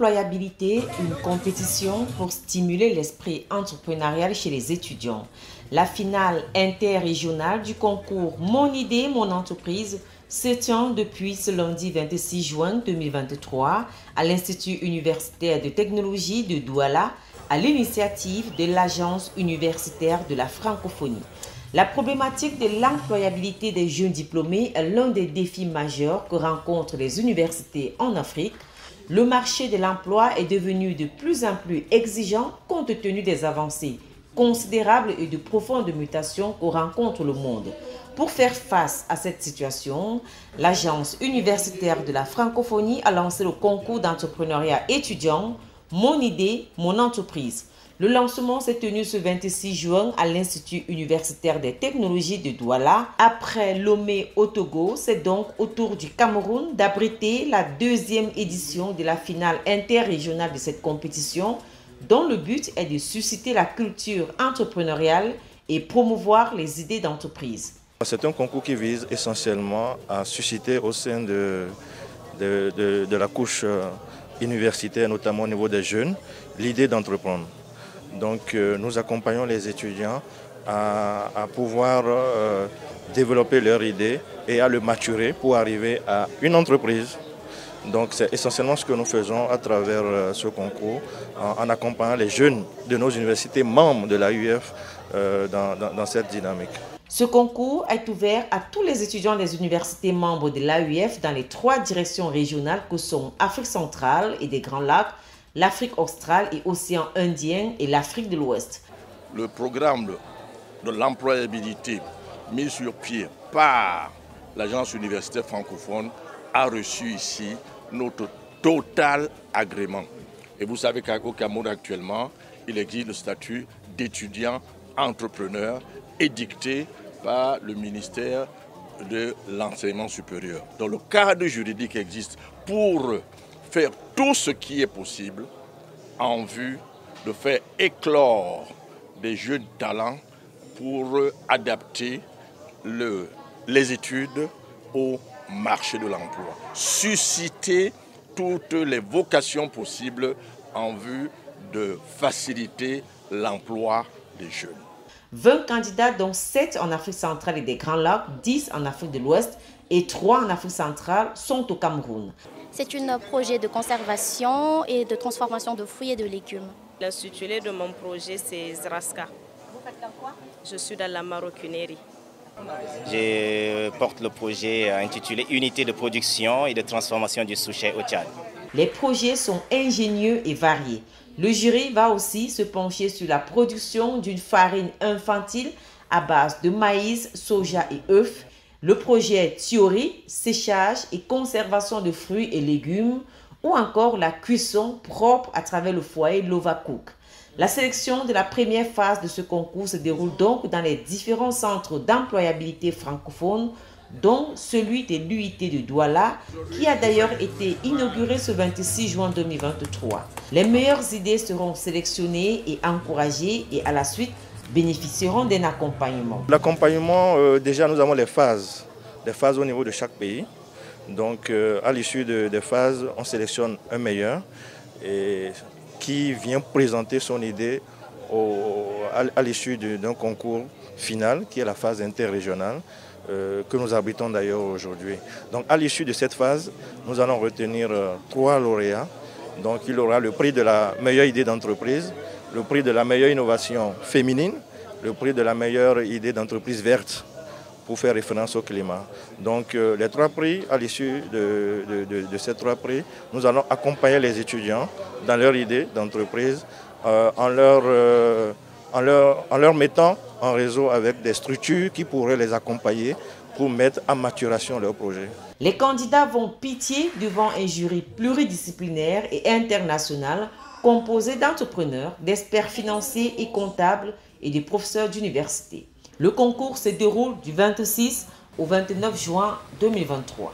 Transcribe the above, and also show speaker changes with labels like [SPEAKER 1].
[SPEAKER 1] L'employabilité, une compétition pour stimuler l'esprit entrepreneurial chez les étudiants. La finale interrégionale du concours Mon idée, mon entreprise se tient depuis ce lundi 26 juin 2023 à l'Institut universitaire de technologie de Douala à l'initiative de l'Agence universitaire de la francophonie. La problématique de l'employabilité des jeunes diplômés est l'un des défis majeurs que rencontrent les universités en Afrique. Le marché de l'emploi est devenu de plus en plus exigeant compte tenu des avancées considérables et de profondes mutations que rencontre le monde. Pour faire face à cette situation, l'Agence universitaire de la francophonie a lancé le concours d'entrepreneuriat étudiant Mon idée, mon entreprise. Le lancement s'est tenu ce 26 juin à l'Institut universitaire des technologies de Douala. Après Lomé au Togo, c'est donc au tour du Cameroun d'abriter la deuxième édition de la finale interrégionale de cette compétition, dont le but est de susciter la culture entrepreneuriale et promouvoir les idées d'entreprise.
[SPEAKER 2] C'est un concours qui vise essentiellement à susciter au sein de la couche universitaire, notamment au niveau des jeunes, l'idée d'entreprendre. Donc nous accompagnons les étudiants à pouvoir développer leur idée et à le maturer pour arriver à une entreprise. Donc c'est essentiellement ce que nous faisons à travers ce concours, en accompagnant les jeunes de nos universités membres de l'AUF dans cette dynamique.
[SPEAKER 1] Ce concours est ouvert à tous les étudiants des universités membres de l'AUF dans les 3 directions régionales que sont Afrique centrale et des Grands Lacs, l'Afrique australe et Océan Indien et l'Afrique de l'Ouest.
[SPEAKER 3] Le programme de l'employabilité mis sur pied par l'Agence universitaire francophone a reçu ici notre total agrément. Et vous savez qu'au Cameroun actuellement, il existe le statut d'étudiant entrepreneur édicté par le ministère de l'enseignement supérieur. Donc le cadre juridique existe pour faire tout ce qui est possible en vue de faire éclore des jeunes talents pour adapter les études au marché de l'emploi. Susciter toutes les vocations possibles en vue de faciliter l'emploi des jeunes.
[SPEAKER 1] 20 candidats, dont 7 en Afrique centrale et des Grands Lacs, 10 en Afrique de l'Ouest et 3 en Afrique centrale, sont au Cameroun.
[SPEAKER 4] C'est un projet de conservation et de transformation de fruits et de légumes.
[SPEAKER 5] L'intitulé de mon projet, c'est Zraska.
[SPEAKER 4] Vous faites dans quoi?
[SPEAKER 5] Je suis dans la maroquinerie.
[SPEAKER 6] Je porte le projet intitulé Unité de production et de transformation du souchet au Tchad.
[SPEAKER 1] Les projets sont ingénieux et variés. Le jury va aussi se pencher sur la production d'une farine infantile à base de maïs, soja et œufs. Le projet théorie, séchage et conservation de fruits et légumes ou encore la cuisson propre à travers le foyer Lovacook. La sélection de la première phase de ce concours se déroule donc dans les différents centres d'employabilité francophones, dont celui de l'UIT de Douala, qui a d'ailleurs été inauguré ce 26 juin 2023. Les meilleures idées seront sélectionnées et encouragées et à la suite bénéficieront d'un accompagnement.
[SPEAKER 2] L'accompagnement, déjà nous avons les phases au niveau de chaque pays. Donc à l'issue des phases, on sélectionne un meilleur et qui vient présenter son idée à l'issue d'un concours final qui est la phase interrégionale que nous abritons d'ailleurs aujourd'hui. Donc à l'issue de cette phase, nous allons retenir 3 lauréats. Donc il aura le prix de la meilleure idée d'entreprise, le prix de la meilleure innovation féminine, le prix de la meilleure idée d'entreprise verte pour faire référence au climat. Donc les 3 prix, à l'issue de ces 3 prix, nous allons accompagner les étudiants dans leur idée d'entreprise en leur mettant en réseau avec des structures qui pourraient les accompagner pour mettre en maturation leur projet.
[SPEAKER 1] Les candidats vont pitcher devant un jury pluridisciplinaire et international composé d'entrepreneurs, d'experts financiers et comptables et de professeurs d'université. Le concours se déroule du 26 au 29 juin 2023.